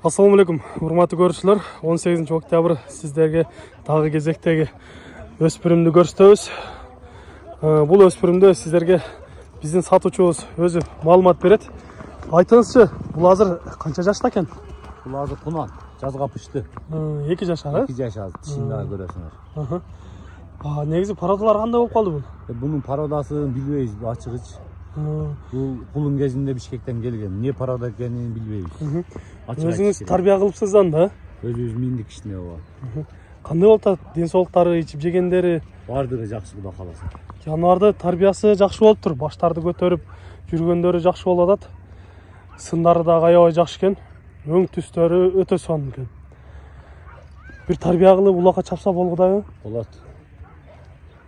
Assalamu alaikum, урматтуу көрүүчүлөр. 18 октябрь сиздерге дагы кезектеги өспүрүмдү көрсөтөбүз. Бул өспүрүмдө сиздерге биздин сатуучубуз өзү маалымат берет. Айтыңызчы, бул азыр канча жашта экен? Бул азыр кунан, жазга пышты. 2 жашар, 2 жашар, тишин дагы көрөсүңөр. Негизи пародалар кандай болуп калды бул? Бунун пародасын билбейбиз, ачыгыч. Бул кулун кезинде Бишкектен келген. Эмне парода экенин билбейбиз. Өзүңүз тарбия кылыпсыздан да? Өзүбүз миндик кичине ооба. Кандай болуп атат? Ден ичип жегендери Бардыгы жакшы, Кудай кааласа. Жаныбарды тарбиясы жакшы болуптур. Баштарды көтөрүп жүргөндөрү жакшы болуп атат. Сындары да аябай жакшы экен. Өң түстөрү өтө сонун экен. Бир тарбия кылып улакка чапса болгудайбы? Болот.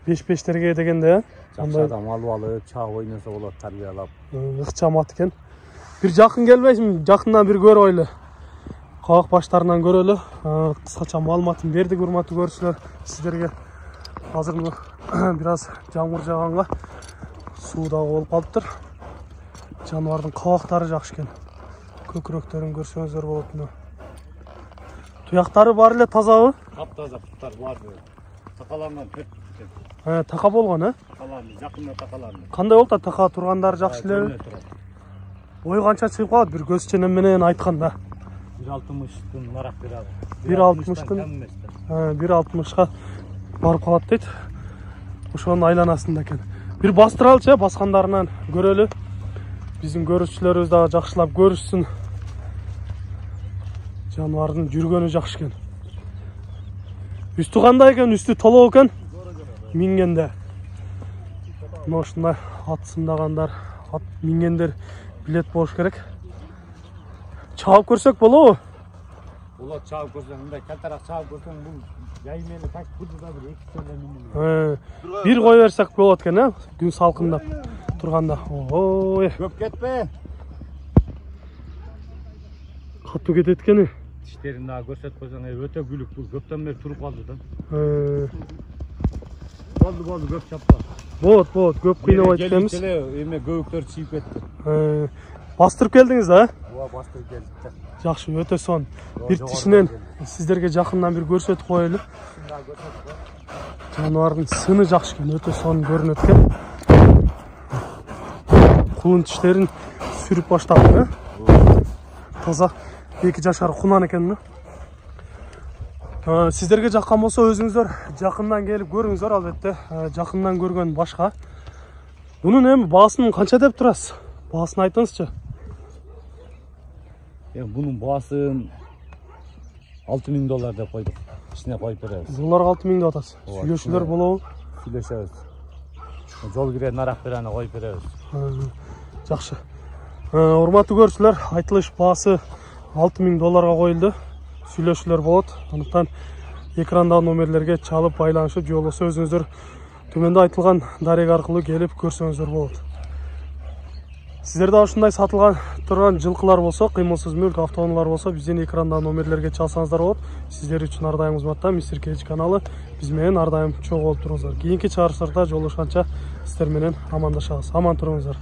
5-5терге дегенде, Жакшы адам алып алып, чак ойносо болот, тарбиялап. Ыкчамат экен. Бир жакын келбейсиңби? Жакындан бир көрүп ойлу. Кабак баштарынан көрөлү. Кыскача маалыматын бердик, урматтуу көрүүчүлөр. Сиздерге азыр бир аз жамгыр жаганга суу дагы болуп калыптыр. Жаныбардын кабактары жакшы экен. Көкүрөктөрүн көрсөңүздөр болот. Туяктары баары эле тазабы? Таптаза, путтар бар. Такаланган 4 экен. Така болгон, Такаланды, жакында такаланды. Кандай болуп атат? Така тургандары жакшы элеби? Ой канча чыгып калат бир көз ченем менен айтканда? 1.60-тан нарак берет. 1.60-тан 1.60-ка барып калат дейт. Ошонун айланасында экен. Бир бастыралчы, баскандарынан көрөлү. Биздин көрүүчүлөрүбүз дагы жакшылап көрүшсүн. Жаныбардын жүргөнү жакшы экен. Үстү кандай экен? Үстү толок экен. Мингенде. Мына ушундай ат сындагандар, ат мингендер билет болуш керек. Чаап көрсөк болобу? Болот, чаап көрсөң, мындай калтарақ чаап көрсөң, бул жай мени так кудуда бир 2 сөлө минут. Бир кой берсек болот экен, күн салкындап турганда. Ой, Көп кетпе. катуу кетет экен. Тиштерин дагы көрсөтүп койсоң, өтө күлүк бул. Көптөн бери туруп калды да. Болду, көп чаппа. Болот, көп кыйнабайт экенбиз. Эме көбүктөр чийип кетти. Бастырып келдиңиз да? Ооба, бастырып келдик. Жакшы, өтө сонун. Бир тишинен сиздерге жакындан бир көрсөтүп коелу. Жаныбардын сыны жакшы экен, өтө сонун көрүнөт экен. Кулун тиштерин сүрүп баштады, таза 2 жашар кунан экен. Сиздерге жаккан болсо өзүңүздөр жакындан келип көрүңүздөр, албетте. Жакындан көргөн башка. Бунун эми баасын канча деп турасыз? Баасын айтыңызчы. Бунун баасын $6.000 деп койдук. Ичине коюп беребиз. Долларга 6.000 деп атасыз. Сүйлөшүүлөр болобу? Сүйлөшөбүз. Жол кире нарак берени коюп беребиз. Жакшы. Урматтуу көрүүчүлөр, айтылыш баасы $6.000 коюлду. Сүйлөшүүлөр болот. Андыктан экрандагы номерлерге чалып байланышып, же болбосо өзүңүздөр төмөндө айтылган дарек аркылуу келип көрсөңүздөр болот. Сиздерде ушундай сатылган турган жылкылар болсо, кыймылсыз мүлк, автоунаалар болсо, биздин экрандагы номерлерге чалсаңыздар болот. Сиздер үчүн ар дайым кызматта Мистер Кейдж каналы. Биз менен ар дайым чогуу болуп туруңуздар. Кийинки чыгарыштарда жолугушканча сиздер менен амандашабыз. Аман туруңуздар.